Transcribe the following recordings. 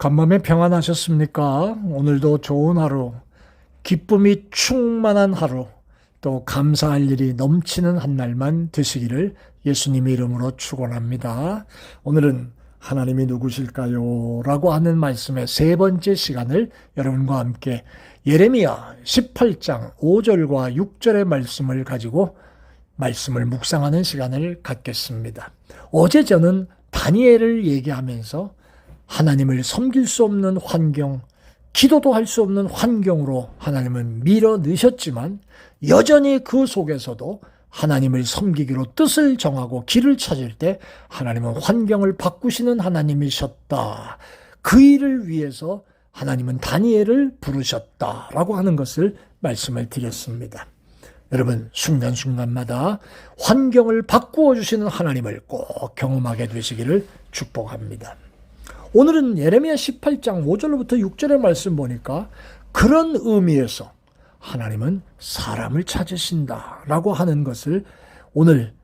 간밤에 평안하셨습니까? 오늘도 좋은 하루, 기쁨이 충만한 하루, 또 감사할 일이 넘치는 한 날만 되시기를 예수님의 이름으로 축원합니다. 오늘은 하나님이 누구실까요? 라고 하는 말씀의 세 번째 시간을 여러분과 함께 예레미야 18장 5절과 6절의 말씀을 가지고 말씀을 묵상하는 시간을 갖겠습니다. 어제 저는 다니엘을 얘기하면서 하나님을 섬길 수 없는 환경, 기도도 할 수 없는 환경으로 하나님은 밀어넣으셨지만 여전히 그 속에서도 하나님을 섬기기로 뜻을 정하고 길을 찾을 때 하나님은 환경을 바꾸시는 하나님이셨다. 그 일을 위해서 하나님은 다니엘을 부르셨다라고 하는 것을 말씀을 드렸습니다. 여러분, 순간순간마다 환경을 바꾸어 주시는 하나님을 꼭 경험하게 되시기를 축복합니다. 오늘은 예레미야 18장 5절부터 6절의 말씀 보니까 그런 의미에서 하나님은 사람을 찾으신다라고 하는 것을 오늘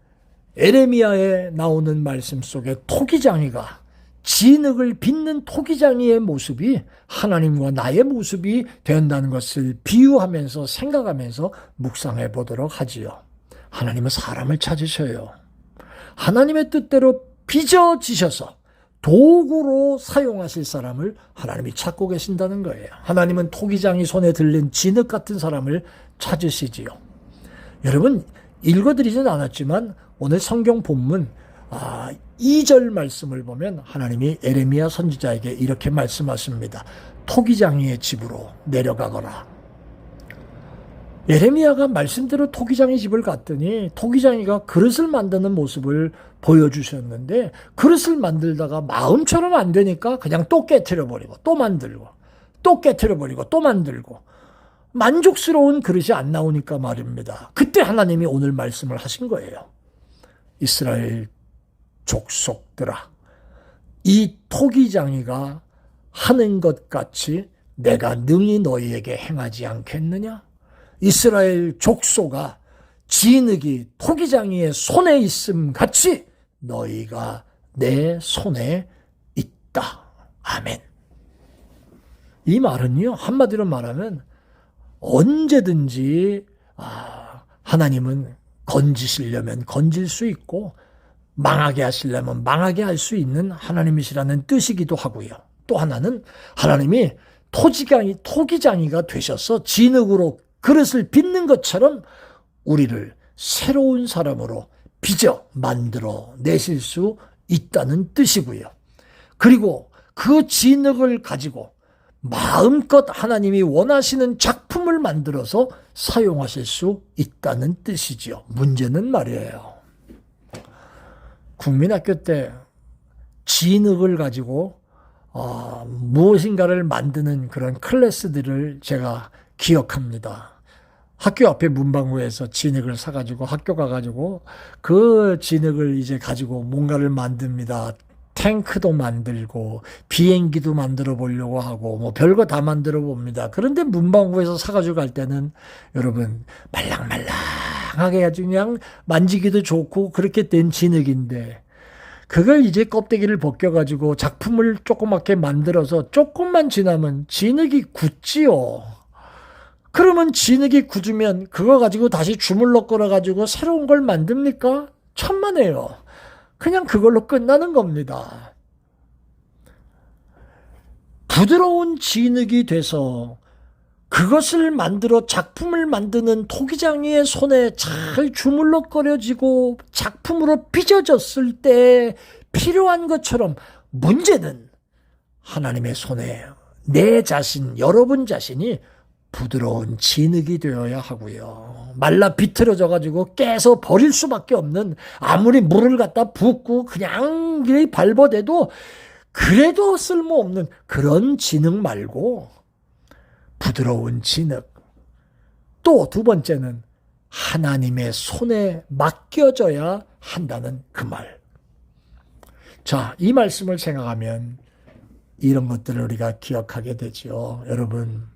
예레미야에 나오는 말씀 속에 토기장이가 진흙을 빚는 토기장이의 모습이 하나님과 나의 모습이 된다는 것을 비유하면서 생각하면서 묵상해 보도록 하지요. 하나님은 사람을 찾으셔요. 하나님의 뜻대로 빚어지셔서 도구로 사용하실 사람을 하나님이 찾고 계신다는 거예요. 하나님은 토기장이 손에 들린 진흙 같은 사람을 찾으시지요. 여러분, 읽어드리진 않았지만 오늘 성경 본문 2절 말씀을 보면 하나님이 예레미야 선지자에게 이렇게 말씀하십니다. 토기장이의 집으로 내려가거라. 예레미야가 말씀대로 토기장이 집을 갔더니 토기장이가 그릇을 만드는 모습을 보여주셨는데 그릇을 만들다가 마음처럼 안 되니까 그냥 또 깨트려버리고 또 만들고 또 깨트려버리고 또 만들고 만족스러운 그릇이 안 나오니까 말입니다. 그때 하나님이 오늘 말씀을 하신 거예요. 이스라엘 족속들아, 이 토기장이가 하는 것 같이 내가 능히 너희에게 행하지 않겠느냐? 이스라엘 족속아, 진흙이 토기장이의 손에 있음 같이 너희가 내 손에 있다. 아멘. 이 말은요, 한마디로 말하면 언제든지 하나님은 건지시려면 건질 수 있고 망하게 하시려면 망하게 할 수 있는 하나님이시라는 뜻이기도 하고요. 또 하나는 하나님이 토기장이가 되셔서 진흙으로 그릇을 빚는 것처럼 우리를 새로운 사람으로 빚어 만들어 내실 수 있다는 뜻이고요. 그리고 그 진흙을 가지고 마음껏 하나님이 원하시는 작품을 만들어서 사용하실 수 있다는 뜻이지요. 문제는 말이에요. 국민학교 때 진흙을 가지고 무엇인가를 만드는 그런 클래스들을 제가 기억합니다. 학교 앞에 문방구에서 진흙을 사가지고 학교 가가지고 그 진흙을 이제 가지고 뭔가를 만듭니다. 탱크도 만들고 비행기도 만들어 보려고 하고 뭐 별거 다 만들어 봅니다. 그런데 문방구에서 사가지고 갈 때는 여러분 말랑말랑하게 아주 그냥 만지기도 좋고 그렇게 된 진흙인데 그걸 이제 껍데기를 벗겨가지고 작품을 조그맣게 만들어서 조금만 지나면 진흙이 굳지요. 그러면 진흙이 굳으면 그거 가지고 다시 주물럭 걸어가지고 새로운 걸 만듭니까? 천만에요. 그냥 그걸로 끝나는 겁니다. 부드러운 진흙이 돼서 그것을 만들어 작품을 만드는 토기장이의 손에 잘 주물럭거려지고 작품으로 빚어졌을 때 필요한 것처럼 문제는 하나님의 손에 내 자신, 여러분 자신이 부드러운 진흙이 되어야 하고요. 말라 비틀어져가지고 깨서 버릴 수밖에 없는 아무리 물을 갖다 붓고 그냥 발버대도 그래도 쓸모없는 그런 진흙 말고 부드러운 진흙. 또 두 번째는 하나님의 손에 맡겨져야 한다는 그 말. 자, 이 말씀을 생각하면 이런 것들을 우리가 기억하게 되죠. 여러분,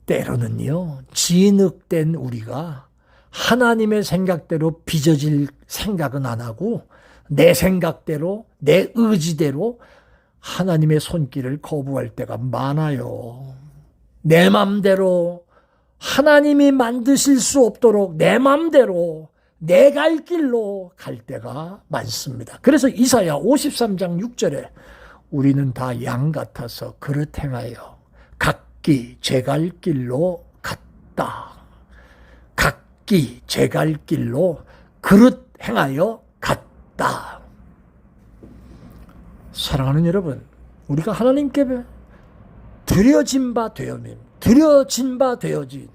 때로는요, 진흙된 우리가 하나님의 생각대로 빚어질 생각은 안 하고 내 생각대로, 내 의지대로 하나님의 손길을 거부할 때가 많아요. 내 맘대로 하나님이 만드실 수 없도록 내 맘대로 내 갈 길로 갈 때가 많습니다. 그래서 이사야 53장 6절에 우리는 다 양 같아서 그릇 행하여 각기 제 갈 길로 갔다. 각기 제 갈 길로 그릇 행하여 갔다. 사랑하는 여러분, 우리가 하나님께 드려진 바 되어짐, 드려진 바 되어진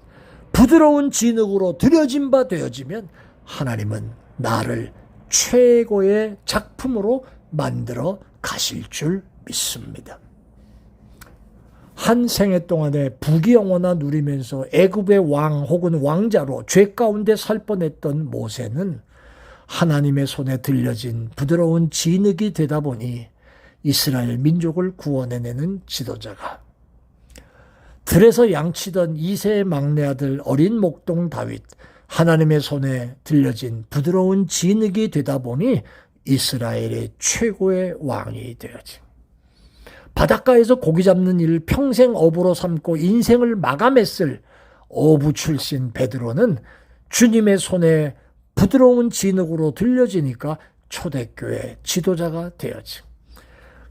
부드러운 진흙으로 드려진 바 되어지면 하나님은 나를 최고의 작품으로 만들어 가실 줄 믿습니다. 한 생애 동안에 부귀영화나 누리면서 애굽의 왕 혹은 왕자로 죄 가운데 살 뻔했던 모세는 하나님의 손에 들려진 부드러운 진흙이 되다 보니 이스라엘 민족을 구원해내는 지도자가, 들에서 양치던 이새의 막내 아들 어린 목동 다윗, 하나님의 손에 들려진 부드러운 진흙이 되다 보니 이스라엘의 최고의 왕이 되어진, 바닷가에서 고기 잡는 일을 평생 업으로 삼고 인생을 마감했을 어부 출신 베드로는 주님의 손에 부드러운 진흙으로 들려지니까 초대교회 지도자가 되어진,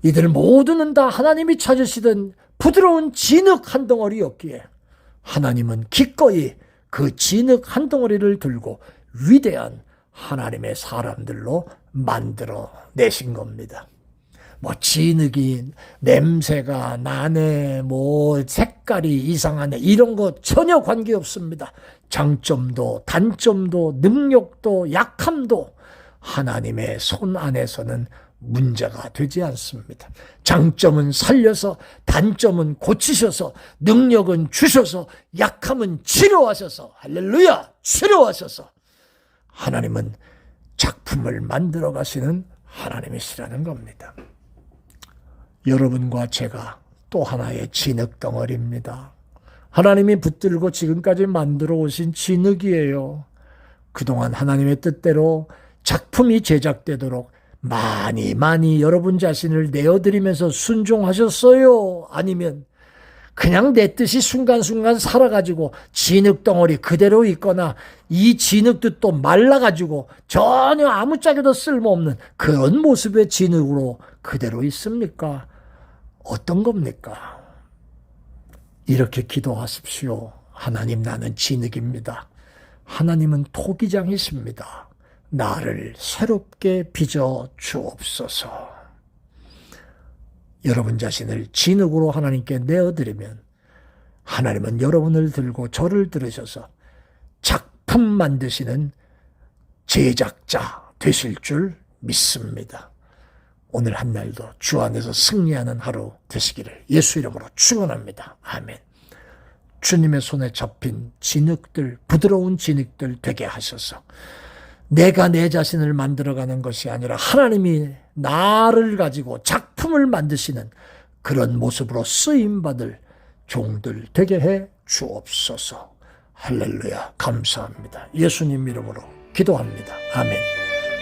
이들 모두는 다 하나님이 찾으시던 부드러운 진흙 한 덩어리였기에 하나님은 기꺼이 그 진흙 한 덩어리를 들고 위대한 하나님의 사람들로 만들어 내신 겁니다. 뭐 진흙이 냄새가 나네, 뭐 색깔이 이상하네, 이런 거 전혀 관계없습니다. 장점도 단점도 능력도 약함도 하나님의 손 안에서는 문제가 되지 않습니다. 장점은 살려서, 단점은 고치셔서, 능력은 주셔서, 약함은 치료하셔서, 할렐루야, 치료하셔서 하나님은 작품을 만들어 가시는 하나님이시라는 겁니다. 여러분과 제가 또 하나의 진흙덩어리입니다. 하나님이 붙들고 지금까지 만들어 오신 진흙이에요. 그동안 하나님의 뜻대로 작품이 제작되도록 많이 여러분 자신을 내어드리면서 순종하셨어요? 아니면 그냥 내 뜻이 순간순간 살아가지고 진흙덩어리 그대로 있거나 이 진흙도 또 말라가지고 전혀 아무짝에도 쓸모없는 그런 모습의 진흙으로 그대로 있습니까? 어떤 겁니까? 이렇게 기도하십시오. 하나님, 나는 진흙입니다. 하나님은 토기장이십니다. 나를 새롭게 빚어 주옵소서. 여러분 자신을 진흙으로 하나님께 내어드리면 하나님은 여러분을 들고 저를 들으셔서 작품 만드시는 제작자 되실 줄 믿습니다. 오늘 한 날도 주 안에서 승리하는 하루 되시기를 예수 이름으로 축원합니다. 아멘. 주님의 손에 잡힌 진흙들, 부드러운 진흙들 되게 하셔서 내가 내 자신을 만들어가는 것이 아니라 하나님이 나를 가지고 작품을 만드시는 그런 모습으로 쓰임받을 종들 되게 해 주옵소서. 할렐루야, 감사합니다. 예수님 이름으로 기도합니다. 아멘.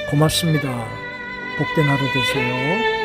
고맙습니다. 복된 하루 되세요.